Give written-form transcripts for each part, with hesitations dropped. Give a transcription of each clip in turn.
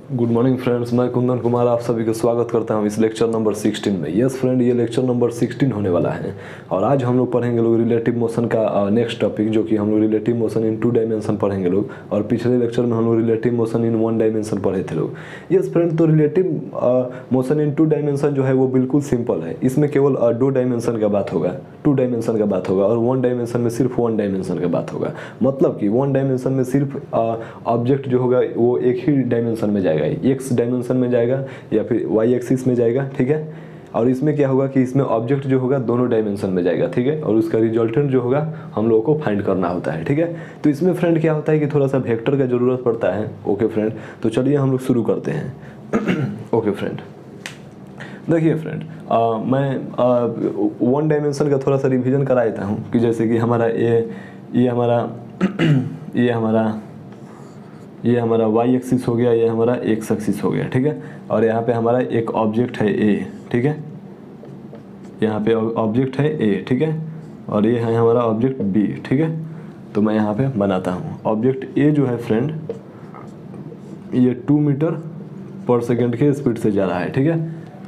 Good morning friends, मैं कुंदन कुमार आप सभी का स्वागत करता हूं इस लेक्चर नंबर 16 में। यस फ्रेंड, ये लेक्चर नंबर 16 होने वाला है और आज हम लोग पढ़ेंगे लोग रिलेटिव मोशन का नेक्स्ट टॉपिक, जो कि हम लोग रिलेटिव मोशन इन 2 डायमेंशन पढ़ेंगे लोग। और पिछले लेक्चर में हम लोग रिलेटिव मोशन इन 1 डायमेंशन पढ़े थे लोग। यस फ्रेंड, तो रिलेटिव मोशन इन 2 डायमेंशन जो है वो बिल्कुल सिंपल है। इसमें केवल 2 डायमेंशन का बात होगा, 2 डायमेंशन का बात होगा, और 1 डायमेंशन में सिर्फ 1 डायमेंशन का बात होगा। मतलब कि 1 डायमेंशन में सिर्फ ऑब्जेक्ट जो होगा वो एक ही डायमेंशन में जाएगा, एक्स डायमेंशन में जाएगा या फिर वाई एक्सिस में जाएगा, ठीक है। और इसमें क्या होगा कि इसमें ऑब्जेक्ट जो होगा दोनों डायमेंशन में जाएगा, ठीक है। और उसका रिजल्टेंट जो होगा हम लोगों को फाइंड करना होता है, ठीक है। तो इसमें फ्रेंड क्या होता है कि थोड़ा सा वेक्टर का जरूरत पड़ता है। ओके फ्रेंड, तो चलिए हम लोग शुरू करते हैं। ओके फ्रेंड, देखिए फ्रेंड, मैं 1 डायमेंशन का थोड़ा सा रिवीजन करा देता हूँ कि जैसे कि हमारा ये हमारा वाई एक्सिस हो गया, ये हमारा एक्स एक्सिस हो गया, ठीक है। और यहाँ पे हमारा एक ऑब्जेक्ट है ए, ठीक है। यहाँ पे ऑब्जेक्ट है ए, ठीक है। और ये है हमारा ऑब्जेक्ट बी, ठीक है। तो मैं यहाँ पे बनाता हूँ ऑब्जेक्ट ए जो है फ्रेंड, ये 2 मीटर पर सेकेंड के स्पीड से जा रहा है, ठीक है।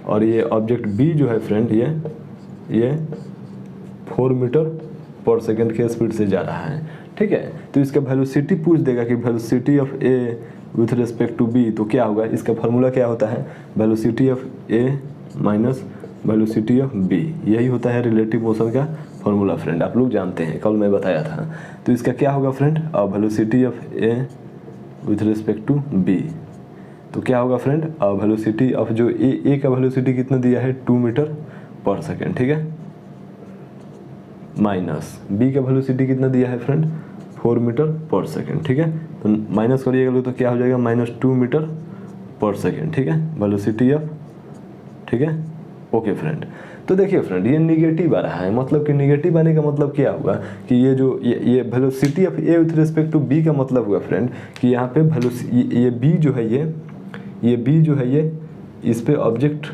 और ये ऑब्जेक्ट बी जो है फ्रेंड, ये 4 मीटर पर सेकेंड के स्पीड से जा रहा है, ठीक है। तो इसका वेलोसिटी पूछ देगा कि velocity of A with respect to B, तो क्या होगा, इसका फार्मूला क्या होता है, velocity of A minus velocity of B. यही होता है रिलेटिव मोशन का फार्मूला फ्रेंड, आप लोग जानते हैं, कल मैं बताया था। तो इसका क्या होगा friend, velocity of A with respect to B, तो क्या होगा फ्रेंड, वेलोसिटी ऑफ जो ए का वेलोसिटी कितना दिया है 2 मीटर पर सेकेंड, ठीक है, माइनस बी का वेलोसिटी कितना दिया है फ्रेंड 4 मीटर पर सेकेंड, ठीक है। तो माइनस करिएगा लोग तो क्या हो जाएगा -2 मीटर पर सेकेंड, ठीक है, वेलोसिटी ऑफ, ठीक है। ओके फ्रेंड, तो देखिए फ्रेंड, ये निगेटिव आ रहा है, मतलब कि निगेटिव आने का मतलब क्या होगा कि ये जो ये velocity of A with respect to B का मतलब हुआ फ्रेंड कि यहाँ पे ये बी जो है, ये बी जो है, ये इस पे ऑब्जेक्ट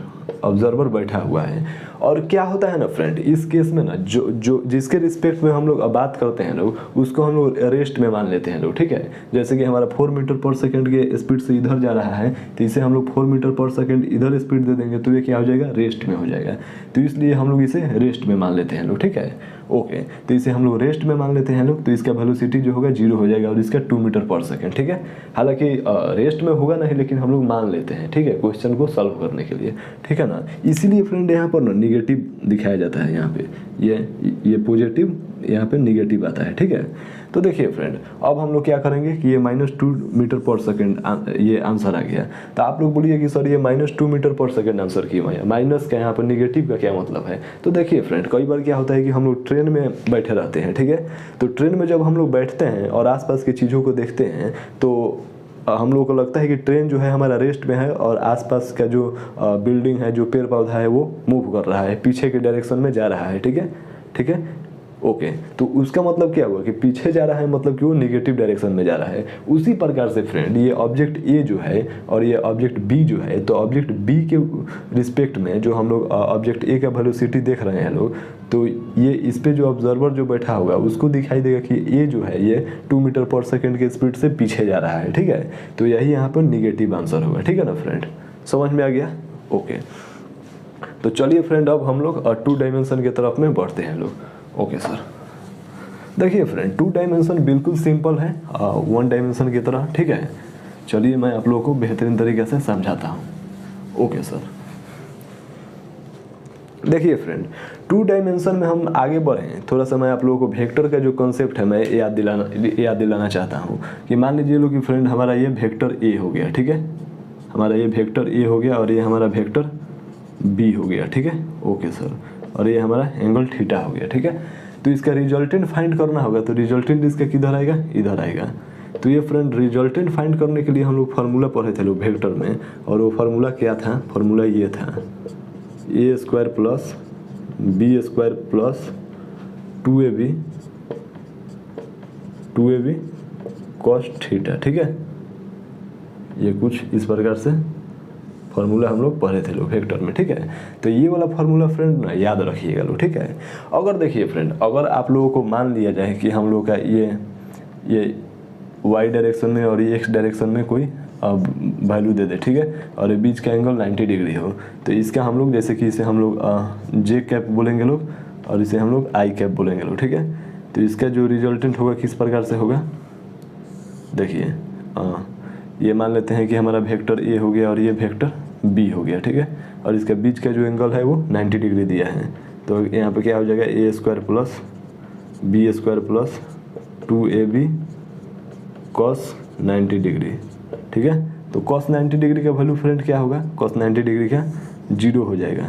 ऑब्जर्वर बैठा हुआ है। और क्या होता है ना फ्रेंड, इस केस में ना जो जिसके रिस्पेक्ट में हम लोग बात करते हैं लोग, उसको हम लोग रेस्ट में मान लेते हैं लोग, ठीक है। जैसे कि हमारा 4 मीटर पर सेकेंड के स्पीड से इधर जा रहा है, तो इसे हम लोग 4 मीटर पर सेकेंड इधर स्पीड दे देंगे तो ये क्या हो जाएगा, रेस्ट में हो जाएगा। तो इसलिए हम लोग इसे रेस्ट में मान लेते हैं लोग, ठीक है। ओके, तो इसे हम लोग रेस्ट में मान लेते हैं लोग, तो इसका वेलोसिटी जो होगा 0 हो जाएगा और इसका 2 मीटर पर सेकेंड, ठीक है। हालांकि रेस्ट में होगा नहीं, लेकिन हम लोग मान लेते हैं, ठीक है, क्वेश्चन को सॉल्व करने के लिए, ठीक है ना। इसीलिए फ्रेंड यहाँ पर ना निगेटिव दिखाया जाता है, यहाँ पे ये पॉजिटिव, यहाँ पे निगेटिव आता है, ठीक है। तो देखिए फ्रेंड, अब हम लोग क्या करेंगे कि ये -2 मीटर पर सेकेंड ये आंसर आ गया। तो आप लोग बोलिए कि सर ये -2 मीटर पर सेकेंड आंसर क्यों आया, माइनस का यहाँ पर निगेटिव का क्या मतलब है। तो देखिए फ्रेंड, कई बार क्या होता है कि हम लोग ट्रेन में बैठे रहते हैं, ठीक है। तो ट्रेन में जब हम लोग बैठते हैं और आसपास की चीज़ों को देखते हैं तो हम लोगों को लगता है कि ट्रेन जो है हमारा रेस्ट में है और आसपास का जो बिल्डिंग है, जो पेड़ पौधा है, वो मूव कर रहा है, पीछे के डायरेक्शन में जा रहा है, ठीक है, ठीक है। ओके, तो उसका मतलब क्या हुआ कि पीछे जा रहा है, मतलब कि वो निगेटिव डायरेक्शन में जा रहा है। उसी प्रकार से फ्रेंड, ये ऑब्जेक्ट ए जो है और ये ऑब्जेक्ट बी जो है, तो ऑब्जेक्ट बी के रिस्पेक्ट में जो हम लोग ऑब्जेक्ट ए का वेलोसिटी देख रहे हैं लोग, तो ये इस पे जो ऑब्जर्वर जो बैठा होगा उसको दिखाई देगा कि ए जो है ये 2 मीटर पर सेकेंड के स्पीड से पीछे जा रहा है, ठीक है। तो यही यहाँ पर निगेटिव आंसर होगा, ठीक है ना फ्रेंड, समझ में आ गया। ओके, तो चलिए फ्रेंड, अब हम लोग 2 डायमेंशन की तरफ में बढ़ते हैं लोग। ओके सर, देखिए फ्रेंड, 2 डायमेंशन बिल्कुल सिंपल है 1 डायमेंशन की तरह, ठीक है। चलिए मैं आप लोगों को बेहतरीन तरीके से समझाता हूँ। ओके सर, देखिए फ्रेंड, 2 डायमेंशन में हम आगे बढ़ें, थोड़ा सा मैं आप लोगों को वेक्टर का जो कॉन्सेप्ट है मैं याद दिलाना चाहता हूँ कि मान लीजिए लोग कि फ्रेंड हमारा ये वेक्टर ए हो गया, ठीक है, हमारा ये वेक्टर ए हो गया और ये हमारा वेक्टर बी हो गया, ठीक है। ओके सर, और ये हमारा एंगल थीटा हो गया, ठीक है। तो इसका रिजल्टेंट फाइंड करना होगा, तो रिजल्टेंट इसका किधर आएगा, इधर आएगा। तो ये फ्रेंड रिजल्टेंट फाइंड करने के लिए हम लोग फार्मूला पढ़े थे लोग वेक्टर में, और वो फार्मूला क्या था, फार्मूला ये था a² plus b² plus 2ab cos theta, ठीक है। ये कुछ इस प्रकार से फार्मूला हम लोग पढ़े थे लोग वेक्टर में, ठीक है। तो ये वाला फार्मूला फ्रेंड ना याद रखिएगा लोग, ठीक है। अगर देखिए फ्रेंड, अगर आप लोगों को मान लिया जाए कि हम लोग का ये y डायरेक्शन में और ये x डायरेक्शन में कोई वैल्यू दे दे, ठीक है, और ये बीच का एंगल 90 डिग्री हो, तो इसका हम लोग जैसे कि इसे हम लोग जे कैप बोलेंगे लोग, और इसे हम लोग आई कैप बोलेंगे लोग, ठीक है। तो इसका जो रिजल्टेंट होगा किस प्रकार से होगा, देखिए ये मान लेते हैं कि हमारा वेक्टर ए हो गया और ये वेक्टर बी हो गया, ठीक है, और इसका बीच का जो एंगल है वो 90 डिग्री दिया है। तो यहाँ पे क्या हो जाएगा, a square plus b square plus 2ab cos 90 degree, ठीक है। तो कॉस 90 डिग्री का वैल्यू फ्रेंड क्या होगा, कॉस 90 डिग्री का 0 हो जाएगा।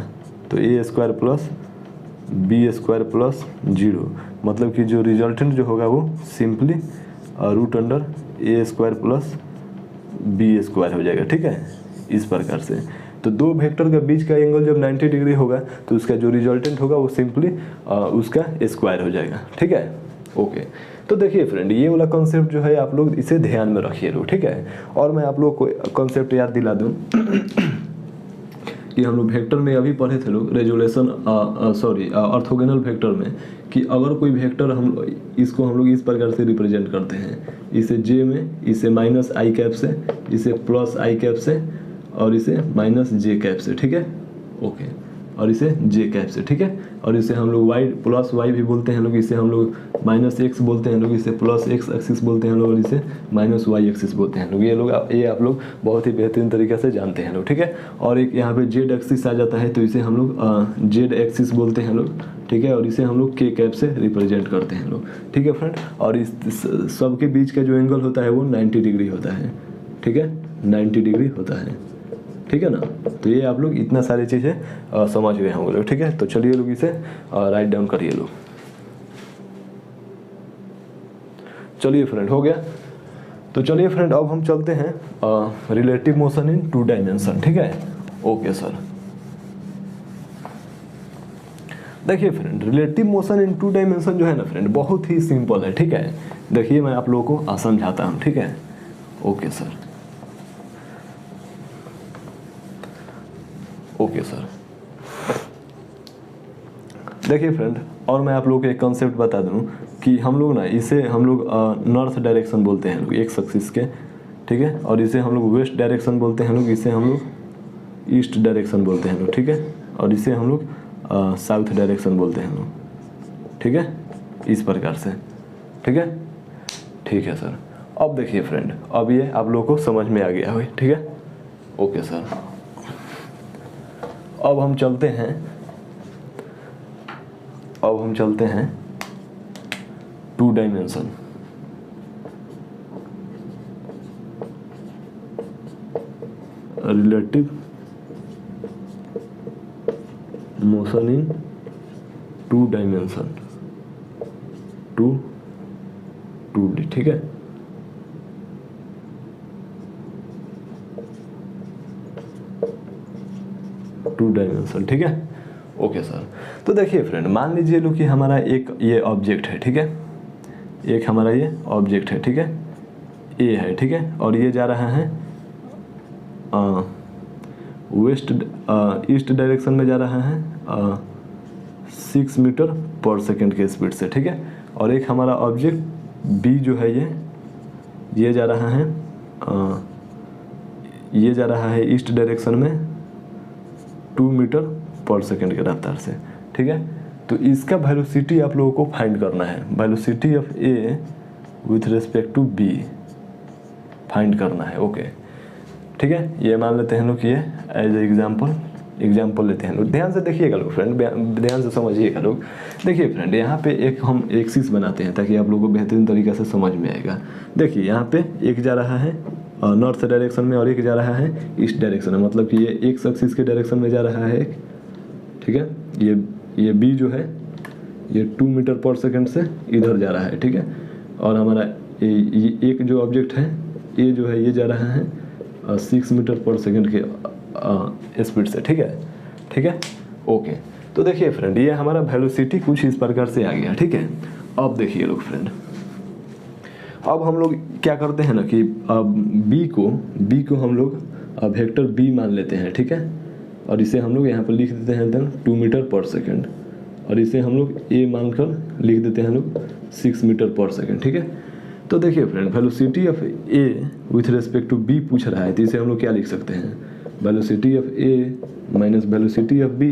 तो a square plus b square plus 0, मतलब कि जो रिजल्टेंट जो होगा वो simply root under a square plus b square हो जाएगा, ठीक है, इस प्रकार से। तो दो वेक्टर के बीच का एंगल जब 90 डिग्री होगा तो उसका जो रिजल्टेंट होगा वो सिंपली उसका स्क्वायर हो जाएगा, ठीक है, ओके। तो देखिए फ्रेंड, ये वाला कॉन्सेप्ट जो है आप लोग इसे ध्यान में रखिए लोग, ठीक है। और मैं आप लोग को कॉन्सेप्ट याद दिला दूँ कि हम लोग वेक्टर में अभी पढ़े थे लोग रेजोल्यूशन ऑर्थोगोनल वेक्टर में, कि अगर कोई वेक्टर इसको हम लोग इस प्रकार से रिप्रेजेंट करते हैं, इसे जे में, इसे माइनस आई कैप से, इसे प्लस आई कैप से, और इसे माइनस जे कैप से, ठीक है, ओके, और इसे जे कैप से, ठीक है, और इसे हम लोग वाई प्लस वाई भी बोलते हैं लोग, इसे हम लोग माइनस एक्स बोलते हैं लोग, इसे प्लस एक्स एक्सिस बोलते हैं लोग, और इसे माइनस वाई एक्सिस बोलते हैं लोग। ये आप लोग बहुत ही बेहतरीन तरीके से जानते हैं लोग, ठीक है। और एक यहाँ पे जेड एक्सिस आ जाता है, तो इसे हम लोग जेड एक्सिस बोलते हैं लोग, ठीक है, और इसे हम लोग के कैप से रिप्रेजेंट करते हैं लोग, ठीक है फ्रेंड। और इस सबके बीच का जो एंगल होता है वो 90 डिग्री होता है, ठीक है, 90 डिग्री होता है, ठीक है ना। तो ये आप लोग इतना सारी चीज़ें समझ गए होंगे लोग, ठीक है। तो चलिए लोग इसे राइट डाउन करिए लोग। चलिए फ्रेंड, हो गया। तो चलिए फ्रेंड, अब हम चलते हैं रिलेटिव मोशन इन 2 डायमेंशन, ठीक है, ओके सर। देखिए friend, relative motion in 2 dimension जो है ना फ्रेंड, बहुत ही सिंपल है, ठीक है। देखिए मैं आप लोगों को समझाता हूँ, ठीक है, ओके सर, ओके सर। देखिए फ्रेंड, और मैं आप लोगों को एक कॉन्सेप्ट बता दूं कि हम लोग ना इसे हम लोग नॉर्थ डायरेक्शन बोलते हैं लोग, एक्स एक्सिस के, ठीक है, और इसे हम लोग वेस्ट डायरेक्शन बोलते हैं लोग, इसे हम लोग ईस्ट डायरेक्शन बोलते हैं लोग, ठीक है, और इसे हम लोग साउथ डायरेक्शन बोलते हैं लोग, ठीक है, इस प्रकार से, ठीक है सर। अब देखिए फ्रेंड, अब ये आप लोगों को समझ में आ गया हो, ठीक है, ओके सर। अब हम चलते हैं 2 dimension, relative motion in 2 dimension, 2D, ठीक है। टू डायमेंशन, ठीक है, ओके सर। तो देखिए फ्रेंड, मान लीजिए लो कि हमारा एक ये ऑब्जेक्ट है, ठीक है, एक हमारा ये ऑब्जेक्ट है, ठीक है, ए है, ठीक है, और ये जा रहा है ईस्ट डायरेक्शन में जा रहा है 6 मीटर पर सेकेंड के स्पीड से, ठीक है। और एक हमारा ऑब्जेक्ट बी जो है ये जा रहा है ईस्ट डायरेक्शन में 2 मीटर पर सेकेंड के रफ्तार से, ठीक है। तो इसका वेलोसिटी आप लोगों को फाइंड करना है, velocity of A with respect to B find करना है, ओके, ठीक है। ये मान लेते हैं लोग कि ये एज एग्जाम्पल लेते हैं लोग। ध्यान से देखिएगा लोग फ्रेंड, ध्यान से समझिएगा लोग। देखिए फ्रेंड, यहाँ पे एक हम एक्सिस बनाते हैं ताकि आप लोगों को बेहतरीन तरीके से समझ में आएगा। देखिए यहाँ पे एक जा रहा है नॉर्थ डायरेक्शन में और एक जा रहा है ईस्ट डायरेक्शन में, मतलब कि ये एक्स एक्सिस के डायरेक्शन में जा रहा है एक, ठीक है। ये बी जो है ये 2 मीटर पर सेकेंड से इधर जा रहा है, ठीक है। और हमारा ये एक जो ऑब्जेक्ट है ये जो है ये जा रहा है 6 मीटर पर सेकेंड के स्पीड से, ठीक है, ओके। तो देखिए फ्रेंड, ये हमारा वेलोसिटी कुछ इस प्रकार से आ गया, ठीक है। अब देखिए लोग फ्रेंड, अब हम लोग क्या करते हैं ना कि बी को हम लोग वेक्टर बी मान लेते हैं, ठीक है, और इसे हम लोग यहाँ पर लिख देते हैं 2 मीटर पर सेकेंड, और इसे हम लोग ए मानकर लिख देते हैं लोग 6 मीटर पर सेकेंड, ठीक है। तो देखिए friend, velocity of A with respect to B पूछ रहा है, तो इसे हम लोग क्या लिख सकते हैं, velocity of A minus velocity of B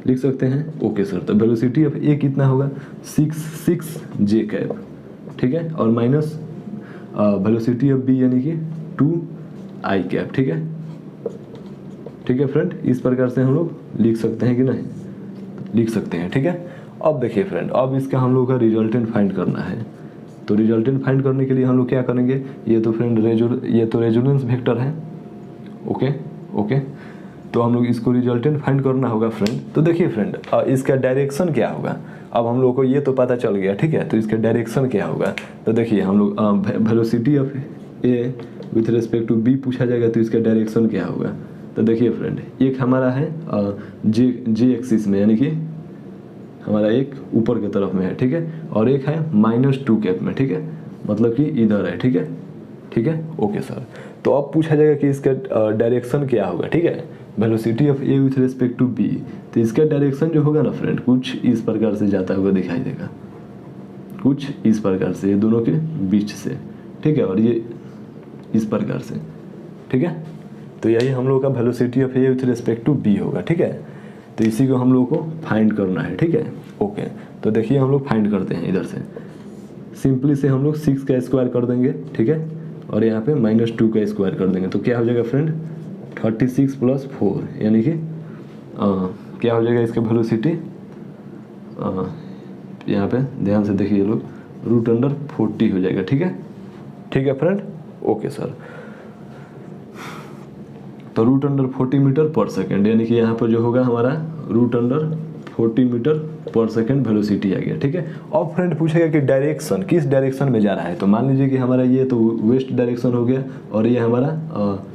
लिख सकते हैं। ओके सर, तो वेलोसिटी ऑफ ए कितना होगा 6 जे कैप, ठीक है, और माइनस वेलोसिटी ऑफ बी यानी कि 2 आई कैप, ठीक है। ठीक है फ्रेंड, इस प्रकार से हम लोग लिख सकते हैं कि नहीं, लिख सकते हैं, ठीक है। अब देखिए फ्रेंड, अब इसका हम लोग का रिजल्टेंट फाइंड करना है। तो रिजल्टेंट फाइंड करने के लिए हम लोग क्या करेंगे, ये तो फ्रेंड ये तो रेजोनेंस वेक्टर है। ओके ओके, तो हम लोग इसको रिजल्टेंट फाइंड करना होगा फ्रेंड। तो देखिए फ्रेंड, इसका डायरेक्शन क्या होगा, अब हम लोग को ये तो पता चल गया, ठीक है। तो इसका डायरेक्शन क्या होगा, तो देखिए हम लोग velocity of A with respect to B पूछा जाएगा, तो इसका डायरेक्शन क्या होगा। तो देखिए फ्रेंड, एक हमारा है जे एक्सिस में, यानी कि हमारा एक ऊपर की तरफ में है, ठीक है, और एक है -2 कैप में, ठीक है, मतलब कि इधर है, ठीक है, ठीक है। ओके सर, तो अब पूछा जाएगा कि इसका डायरेक्शन क्या होगा, ठीक है, velocity of A with respect to B. तो इसका डायरेक्शन जो होगा ना फ्रेंड, कुछ इस प्रकार से जाता हुआ दिखाई देगा, कुछ इस प्रकार से, ये दोनों के बीच से, ठीक है, और ये इस प्रकार से, ठीक है। तो यही हम लोग का velocity of A with respect to B होगा, ठीक है। तो इसी को हम लोग को फाइंड करना है, ठीक है। ओके, तो देखिए हम लोग फाइंड करते हैं, इधर से सिंपली से हम लोग 6 का स्क्वायर कर देंगे, ठीक है, और यहाँ पे -2 का स्क्वायर कर देंगे, तो क्या हो जाएगा फ्रेंड 36 + 4, यानी कि क्या हो जाएगा इसका वेलोसिटी, यहाँ पे ध्यान से देखिए लोग, √40 हो जाएगा, ठीक है, ठीक है फ्रेंड। ओके सर, तो √40 मीटर पर सेकेंड, यानी कि यहाँ पर जो होगा हमारा √40 मीटर पर सेकेंड वेलोसिटी आ गया, ठीक है। अब फ्रेंड पूछेगा कि डायरेक्शन किस डायरेक्शन में जा रहा है, तो मान लीजिए कि हमारा ये तो वेस्ट डायरेक्शन हो गया और ये हमारा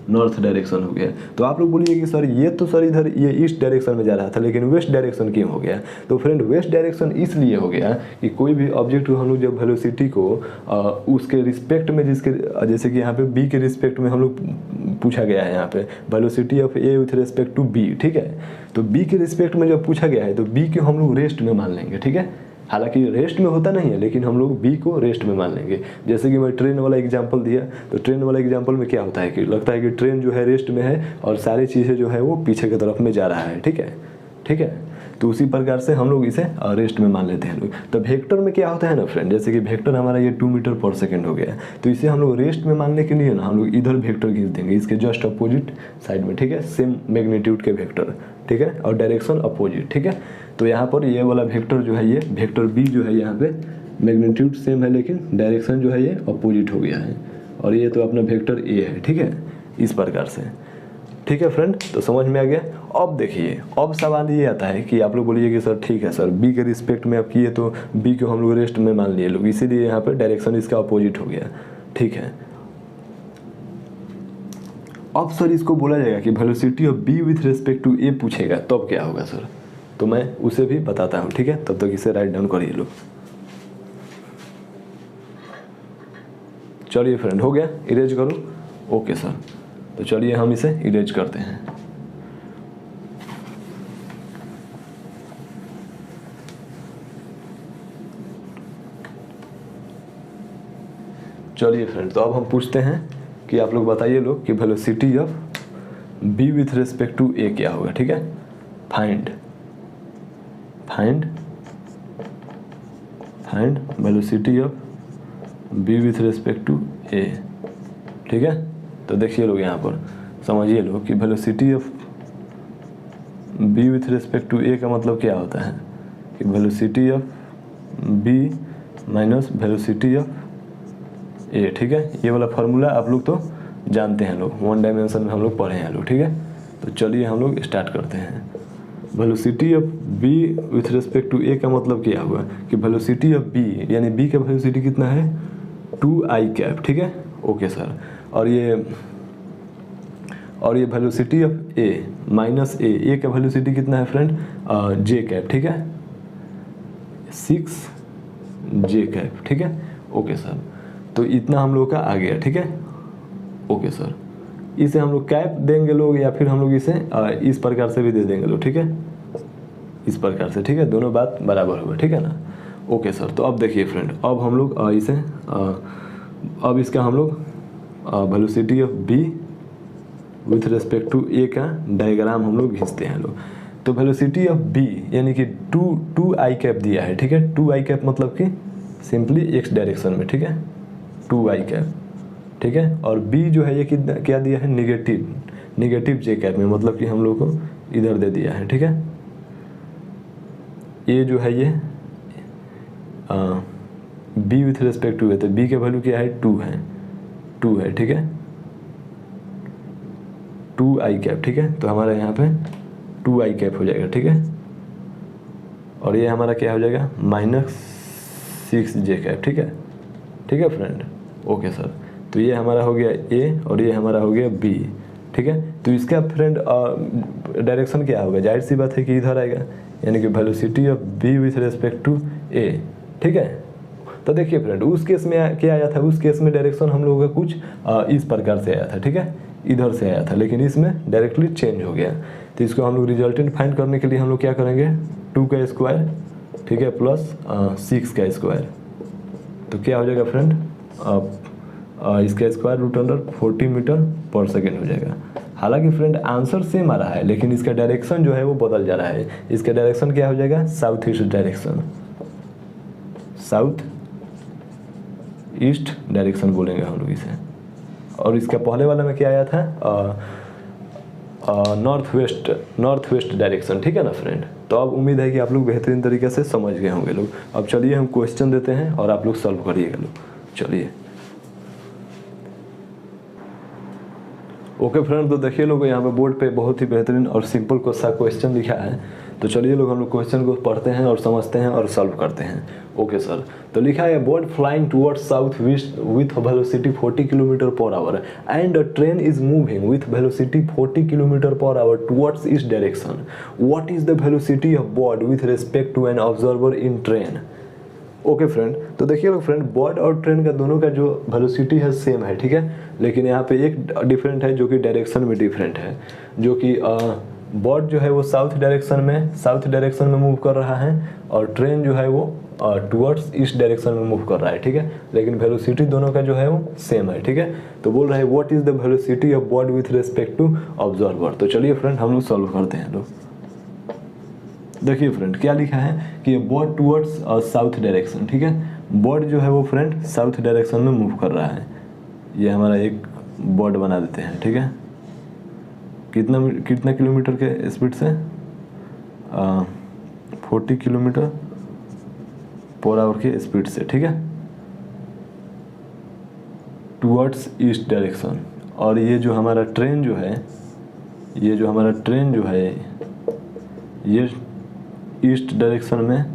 नॉर्थ डायरेक्शन हो गया। तो आप लोग बोलिए कि सर ये तो सर इधर ये ईस्ट डायरेक्शन में जा रहा था, लेकिन वेस्ट डायरेक्शन क्यों हो गया। तो फ्रेंड वेस्ट डायरेक्शन इसलिए हो गया कि कोई भी ऑब्जेक्ट को हम लोग जब वेलोसिटी को उसके रिस्पेक्ट में, जिसके जैसे कि यहाँ पे बी के रिस्पेक्ट में हम लोग पूछा गया है, यहाँ पे velocity of A with respect to B, ठीक है। तो बी के रिस्पेक्ट में जब पूछा गया है तो बी को हम लोग रेस्ट में मान लेंगे, ठीक है। हालांकि रेस्ट में होता नहीं है, लेकिन हम लोग बी को रेस्ट में मान लेंगे। जैसे कि मैं ट्रेन वाला एग्जांपल दिया, तो ट्रेन वाला एग्जांपल में क्या होता है कि लगता है कि ट्रेन जो है रेस्ट में है और सारी चीज़ें जो है वो पीछे की तरफ में जा रहा है, ठीक है, ठीक है। तो उसी प्रकार से हम लोग इसे रेस्ट में मान लेते हैं लोग। तो वेक्टर में क्या होता है ना फ्रेंड, जैसे कि वेक्टर हमारा ये 2 मीटर पर सेकेंड हो गया, तो इसे हम लोग रेस्ट में मानने के लिए ना हम लोग इधर वेक्टर खींच देंगे, इसके जस्ट अपोजिट साइड में, ठीक है, सेम मैग्नीट्यूड के वेक्टर, ठीक है, और डायरेक्शन अपोजिट, ठीक है। तो यहाँ पर ये वाला वेक्टर जो है, ये वेक्टर बी जो है, यहाँ पे मैग्नीट्यूड सेम है लेकिन डायरेक्शन जो है ये अपोजिट हो गया है, और ये तो अपना वेक्टर ए है, ठीक है, इस प्रकार से, ठीक है फ्रेंड। तो समझ में आ गया। अब देखिए, अब सवाल ये आता है कि आप लोग बोलिए कि सर ठीक है सर, बी के रिस्पेक्ट में आप किए तो बी को हम लोग रेस्ट में मान लिए लोग, इसीलिए यहाँ पे डायरेक्शन इसका अपोजिट हो गया, ठीक है। अब सर इसको बोला जाएगा कि velocity of b with respect to a पूछेगा, तब क्या होगा सर, तो मैं उसे भी बताता हूँ, ठीक है। तब तक इसे राइट डाउन करिए लोग। चलिए फ्रेंड, हो गया, इरेज करो। ओके सर, तो चलिए हम इसे इरेज करते हैं। चलिए फ्रेंड, तो अब हम पूछते हैं कि आप लोग बताइए लोग कि velocity of b with respect to a क्या होगा, ठीक है। Find velocity of b with respect to a, ठीक है। तो देखिए लोग, यहाँ पर समझिए लोग कि velocity of b with respect to a का मतलब क्या होता है कि velocity of b minus velocity of a, ठीक है। ये वाला फार्मूला आप लोग तो जानते हैं लोग, 1 डायमेंशन में हम लोग पढ़े हैं लोग, ठीक है। तो चलिए हम लोग स्टार्ट करते हैं। Velocity of b with respect to a का मतलब क्या हुआ कि वेलोसिटी ऑफ बी, यानी बी का वेलोसिटी कितना है 2i कैप, ठीक है। ओके सर, और ये वेलोसिटी ऑफ ए माइनस ए का वेलोसिटी कितना है फ्रेंड, जे कैप, ठीक है, 6j कैप, ठीक है। ओके सर, तो इतना हम लोग का आ गया, ठीक है। ओके सर, इसे हम लोग कैप देंगे लोग, या फिर हम लोग इसे इस प्रकार से भी दे देंगे लोग, ठीक है, इस प्रकार से, ठीक है, दोनों बात बराबर होगा, ठीक है ना। ओके सर, तो अब देखिए फ्रेंड, अब हम लोग इसे अब इसका हम लोग velocity of b with respect to a का डायग्राम हम लोग खींचते हैं लोग। तो वेलोसिटी ऑफ बी यानी कि टू आई कैप दिया है, ठीक है। टू आई कैप मतलब कि सिंपली एक्स डायरेक्शन में, ठीक है, टू आई कैप, ठीक है। और बी जो है ये कितना क्या दिया है, निगेटिव जे कैप में, मतलब कि हम लोग को इधर दे दिया है, ठीक है। ए जो है ये बी विथ रिस्पेक्ट टू है, तो बी के वैल्यू क्या है, टू है, ठीक है, टू आई कैप, ठीक है। तो हमारा यहाँ पे टू आई कैप हो जाएगा, ठीक है। और ये हमारा क्या हो जाएगा, -6 जे कैप, ठीक है फ्रेंड, ओके सर। तो ये हमारा हो गया ए और ये हमारा हो गया बी, ठीक है। तो इसका फ्रेंड डायरेक्शन क्या होगा, जाहिर सी बात है कि इधर आएगा, यानी कि velocity of b with respect to a, ठीक है। तो देखिए फ्रेंड, उस केस में क्या आया था, उस केस में डायरेक्शन हम लोगों का कुछ इस प्रकार से आया था, ठीक है, इधर से आया था, लेकिन इसमें डायरेक्टली चेंज हो गया। तो इसको हम लोग रिजल्टेंट फाइंड करने के लिए हम लोग क्या करेंगे, 2 का स्क्वायर, ठीक है, प्लस 6 का स्क्वायर। तो क्या हो जाएगा फ्रेंड, इसका square root under 40 metre per second हो जाएगा। हालांकि फ्रेंड आंसर सेम आ रहा है, लेकिन इसका डायरेक्शन जो है वो बदल जा रहा है। इसका डायरेक्शन क्या हो जाएगा, south east direction, south east direction बोलेंगे हम लोग इसे। और इसका पहले वाला में क्या आया था, नॉर्थ वेस्ट डायरेक्शन, ठीक है ना फ्रेंड। तो अब उम्मीद है कि आप लोग बेहतरीन तरीके से समझ गए होंगे लोग। अब चलिए हम क्वेश्चन देते हैं और आप लोग सॉल्व करिएगा लोग, चलिए। ओके फ्रेंड, तो देखिए लोग यहाँ पे बोर्ड पे बहुत ही बेहतरीन और सिंपल सा क्वेश्चन लिखा है। तो चलिए लोग हम लोग क्वेश्चन को पढ़ते हैं और समझते हैं और सॉल्व करते हैं। ओके सर, तो लिखा है bird flying towards south west with velocity 40 kilometre per hour and a train is moving with velocity 40 kilometre per hour towards east direction. What is the velocity of bird with respect to an observer in train. Okay friend, तो देखिए लोग friend, bird और train का दोनों का जो velocity है same है, ठीक है, लेकिन यहाँ पे एक डिफरेंट है जो कि डायरेक्शन में डिफरेंट है। जो कि बर्ड जो है वो साउथ डायरेक्शन में मूव कर रहा है और ट्रेन जो है वो टुवर्ड्स ईस्ट डायरेक्शन में मूव कर रहा है, ठीक है, लेकिन वेलोसिटी दोनों का जो है वो सेम है, ठीक है। तो बोल रहा है what is the velocity of bird with respect to observer. तो चलिए फ्रेंड हम लोग सॉल्व करते हैं लोग। देखिए फ्रेंड क्या लिखा है कि बर्ड टुवर्ड्स साउथ डायरेक्शन, ठीक है, बर्ड जो है वो फ्रेंड साउथ डायरेक्शन में मूव कर रहा है। ये हमारा एक बर्ड बना देते हैं, ठीक है, कितना किलोमीटर के स्पीड से, 40 किलोमीटर पर आवर के स्पीड से, ठीक है, टुवर्ड्स ईस्ट डायरेक्शन। और ये जो हमारा ट्रेन जो है, ये ईस्ट डायरेक्शन में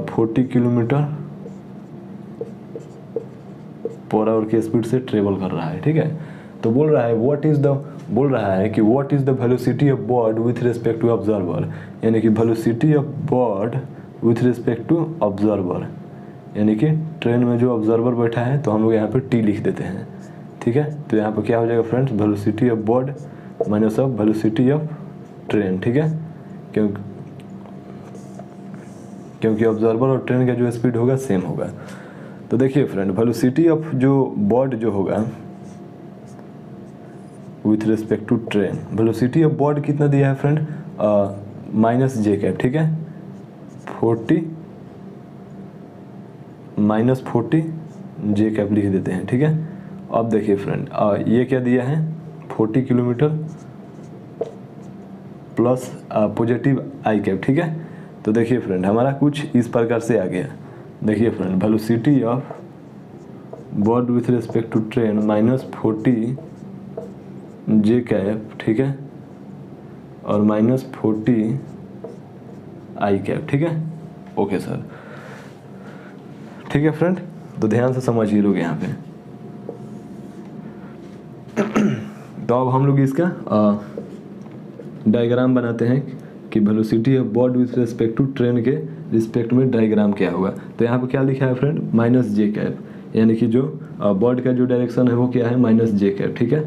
40 किलोमीटर पर आवर के स्पीड से ट्रेवल कर रहा है, ठीक है। तो बोल रहा है कि what is the velocity of bird with respect to observer, यानी कि velocity of bird with respect to observer, यानी कि ट्रेन में जो ऑब्जर्वर बैठा है, तो हम लोग यहाँ पे टी लिख देते हैं, ठीक है। तो यहाँ पे क्या हो जाएगा friends, velocity of bird minus of velocity of train, ठीक है, क्योंकि ऑब्जर्वर और ट्रेन का जो स्पीड होगा सेम होगा। तो देखिए फ्रेंड, वेलोसिटी ऑफ जो बर्ड जो होगा with respect to train, velocity of bird कितना दिया है फ्रेंड, माइनस जे कैप, ठीक है, 40 जे कैप लिख देते हैं, ठीक है। अब देखिए फ्रेंड, ये क्या दिया है, 40 किलोमीटर प्लस पॉजिटिव आई कैप, ठीक है। तो देखिए फ्रेंड हमारा कुछ इस प्रकार से आ गया। देखिए friend, velocity of bird with respect to train -40 J cap, ठीक है, और -40 आई कैप, ठीक है। ओके सर, ठीक है फ्रेंड, तो ध्यान से समझिए लोग यहाँ पे। तो अब हम लोग इसका डायग्राम बनाते हैं कि velocity of bird with respect to train के रिस्पेक्ट में डायग्राम क्या होगा। तो यहाँ पे क्या लिखा है फ्रेंड, -जे कैप, यानी कि जो बर्ड का जो डायरेक्शन है वो क्या है, -जे कैप, ठीक है।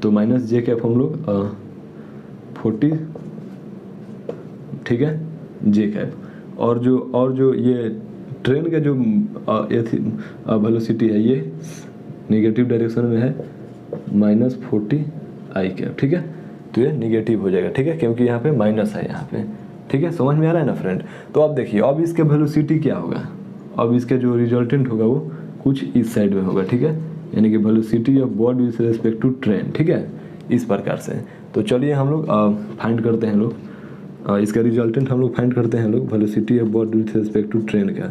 तो -जे कैप हम लोग 40, ठीक है, जे कैप, और जो ये ट्रेन का जो वेलोसिटी है ये नेगेटिव डायरेक्शन में है -40 आई कैप, ठीक है। तो ये निगेटिव हो जाएगा, ठीक है, क्योंकि यहाँ पे माइनस है यहाँ पे, ठीक है। समझ में आ रहा है ना फ्रेंड। तो अब देखिए अब इसके वेलोसिटी क्या होगा, अब इसके जो रिजल्टेंट होगा वो कुछ इस साइड में होगा, ठीक है, यानी कि velocity of body with respect to train, ठीक है, इस प्रकार से। तो चलिए हम लोग फाइंड करते हैं लोग इसका रिजल्टेंट हम लोग फाइंड करते हैं लोग velocity of body with respect to train का।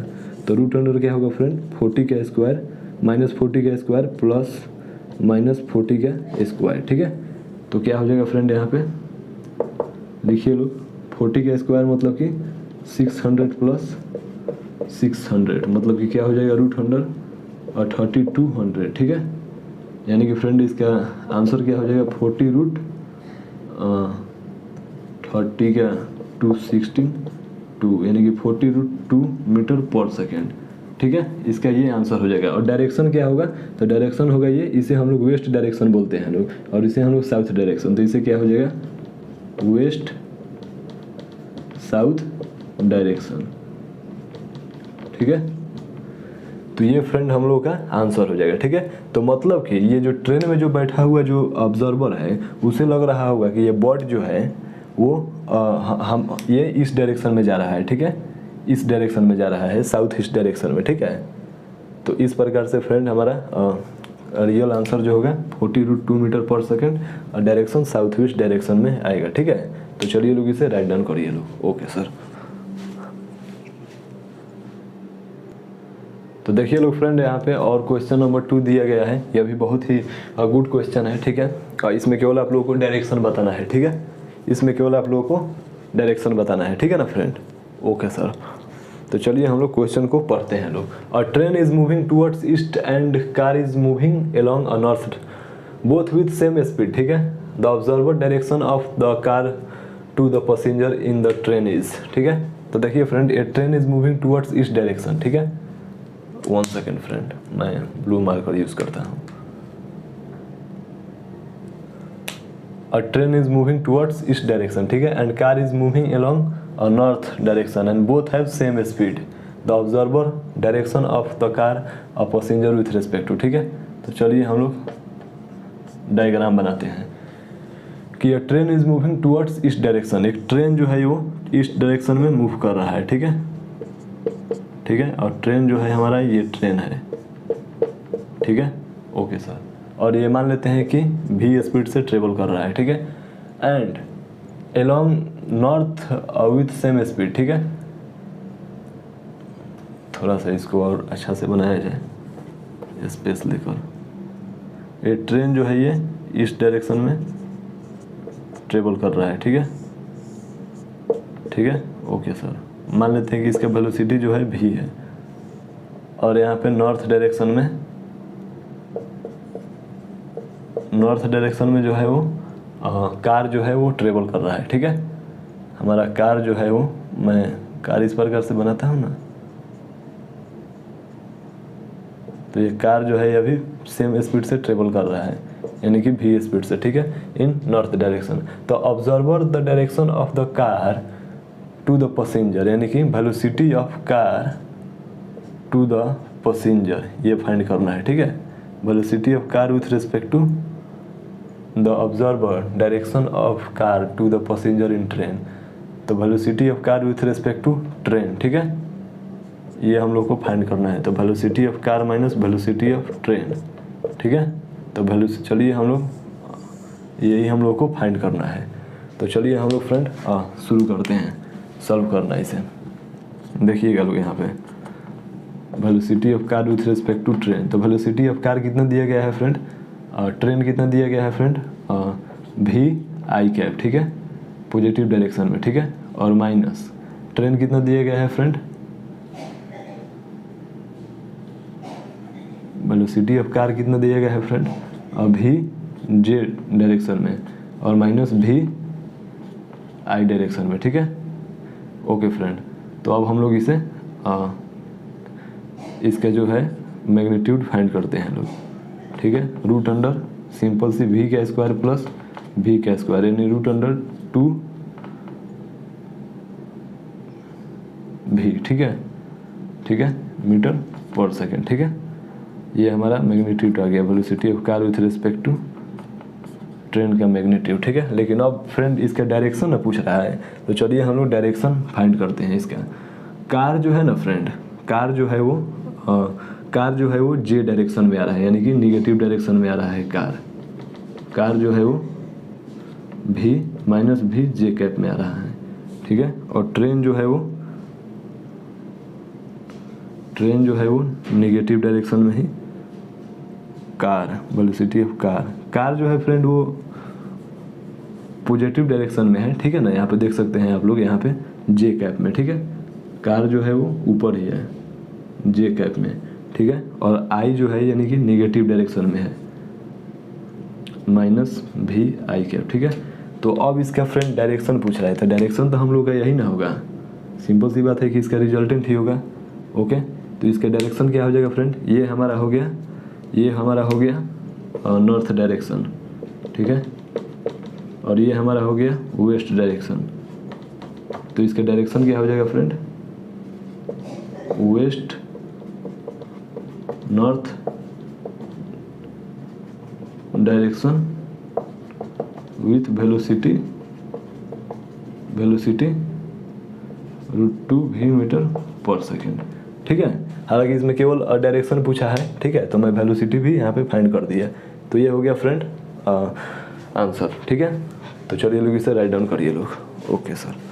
तो रूट अंडर क्या होगा फ्रेंड, 40 का स्क्वायर -40 का स्क्वायर प्लस -40 का स्क्वायर, ठीक है। तो क्या हो जाएगा फ्रेंड, यहाँ पे लिखिए लोग 40 का स्क्वायर मतलब कि 600 प्लस 600 मतलब कि क्या हो जाएगा रूट अंडर 3200, ठीक है। यानी कि फ्रेंड इसका आंसर क्या हो जाएगा 40 रूट 30 का 262 यानी कि 40 रूट 2 मीटर पर सेकेंड, ठीक है। इसका ये आंसर हो जाएगा। और डायरेक्शन क्या होगा, तो डायरेक्शन होगा ये, इसे हम लोग वेस्ट डायरेक्शन बोलते हैं लोग, और इसे हम लोग साउथ डायरेक्शन। तो इसे क्या हो जाएगा वेस्ट साउथ डायरेक्शन, ठीक है। तो ये फ्रेंड हम लोग का आंसर हो जाएगा, ठीक है। तो मतलब कि ये जो ट्रेन में जो बैठा हुआ जो ऑब्जर्वर है उसे लग रहा होगा कि ये बॉडी जो है वो हम ये इस डायरेक्शन में जा रहा है, ठीक है, इस डायरेक्शन में जा रहा है साउथ ईस्ट डायरेक्शन में, ठीक है। तो इस प्रकार से फ्रेंड हमारा रियल आंसर जो होगा 40 रूट 2 मीटर पर सेकेंड और डायरेक्शन साउथ ईस्ट डायरेक्शन में आएगा, ठीक है। तो चलिए लोग इसे राइट डाउन करिए लोग। Okay sir. तो देखिए लोग फ्रेंड यहाँ पे और क्वेश्चन नंबर 2 दिया गया है, यह भी बहुत ही गुड क्वेश्चन है, ठीक है। और इसमें केवल आप लोगों को डायरेक्शन बताना है, ठीक है, इसमें केवल आप लोगों को डायरेक्शन बताना है, ठीक है ना फ्रेंड। Okay sir. तो चलिए हम लोग क्वेश्चन को पढ़ते हैं लोग। A train is moving towards east and car is moving along a north both with same speed, ठीक है। The observer direction of the car to the passenger in the train is, ठीक है। तो देखिए friend a train is moving towards east direction, ठीक है। 1 second friend, मैं blue marker use करता हूँ। A train is moving towards east direction, ठीक है, and car is moving along a north direction and both have same speed. The observer direction of the car a passenger with respect to, ठीक है। तो चलिए हम लोग diagram बनाते हैं कि a train is moving towards east direction, एक ट्रेन जो है वो ईस्ट डायरेक्शन में मूव कर रहा है, ठीक है, ठीक है। और ट्रेन जो है हमारा ये ट्रेन है, ठीक है। Okay sir. और ये मान लेते हैं कि v स्पीड से ट्रेवल कर रहा है, ठीक है, and along north with same speed, ठीक है। थोड़ा सा इसको और अच्छा से बनाया जाए स्पेस लेकर। ये ट्रेन जो है ये ईस्ट डायरेक्शन में ट्रेवल कर रहा है, ठीक है, ठीक है। Okay sir. मान लेते हैं कि इसका वेलोसिटी जो है v है और यहाँ पे नॉर्थ डायरेक्शन में जो है वो कार जो है वो ट्रेवल कर रहा है, ठीक है। हमारा कार जो है वो, मैं कार इस प्रकार से बनाता हूँ ना, तो ये कार जो है ये अभी सेम स्पीड से ट्रेवल कर रहा है यानी कि v स्पीड से, ठीक है, इन नॉर्थ डायरेक्शन। तो observer the direction of the car to the passenger यानी कि velocity of car to the passenger ये फाइंड करना है, ठीक है। Velocity of car with respect to the observer direction of car to the passenger in train. तो velocity of car with respect to train, ठीक है, ये हम लोग को फाइंड करना है। तो velocity of car minus velocity of train, ठीक है। तो चलिए हम लोग यही हम लोग को फाइंड करना है। तो चलिए हम लोग फ्रेंड शुरू करते हैं सॉल्व करना इसे। देखिएगा लोग यहाँ पे velocity of car with respect to train. तो वेलोसिटी ऑफ कार कितना दिया गया है फ्रेंड, ट्रेन कितना दिया गया है फ्रेंड v आई कैप, ठीक है, पॉजिटिव डायरेक्शन में, ठीक है, और माइनस ट्रेन कितना दिया गया है फ्रेंड, वेलोसिटी ऑफ कार कितना दिया गया है फ्रेंड v j डायरेक्शन में और माइनस v आई डायरेक्शन में, ठीक है। Okay friend. तो अब हम लोग इसे इसका जो है मैग्नीट्यूड फाइंड करते हैं लोग, ठीक है। रूट अंडर सिंपल सी v का स्क्वायर प्लस v का स्क्वायर यानी रूट अंडर 2v, ठीक है, ठीक है, मीटर पर सेकेंड। ठीक है, ये हमारा मैग्नीट्यूड आ गया, velocity of car with respect to train का मैग्नीट्यूड। ठीक है, लेकिन अब फ्रेंड इसका डायरेक्शन ना पूछ रहा है, तो चलिए हम लोग डायरेक्शन फाइंड करते हैं इसका। कार जो है ना फ्रेंड, कार जो है वो जे डायरेक्शन में आ रहा है, यानी कि निगेटिव डायरेक्शन में आ रहा है कार जो है वो भी माइनस भी जे कैप में आ रहा है। ठीक है, और ट्रेन जो है वो निगेटिव डायरेक्शन में ही, कार वेलोसिटी ऑफ कार जो है फ्रेंड वो पॉजिटिव डायरेक्शन में है। ठीक है ना, यहाँ पे देख सकते हैं आप लोग, यहाँ पे जे कैप में। ठीक है, कार जो है वो ऊपर ही है जे कैप में। ठीक है, और आई जो है यानी कि निगेटिव डायरेक्शन में है, माइनस भी आई कैप। ठीक है, तो अब इसका फ्रेंड डायरेक्शन पूछ रहा है, तो डायरेक्शन तो हम लोग का यही ना होगा, सिंपल सी बात है कि इसका रिजल्टेंट ही होगा। ओके, तो इसका डायरेक्शन क्या हो जाएगा फ्रेंड, ये हमारा हो गया नॉर्थ डायरेक्शन। ठीक है, और ये हमारा हो गया वेस्ट डायरेक्शन। तो इसका डायरेक्शन क्या हो जाएगा friend, west north direction with velocity √2 v metre per second. ठीक है, हालांकि इसमें केवल डायरेक्शन पूछा है। ठीक है, तो मैं वेलोसिटी भी यहाँ पे फाइंड कर दिया। तो ये हो गया फ्रेंड आंसर। ठीक है, तो चलिए लोग इसे राइट डाउन करिए लोग। Okay sir.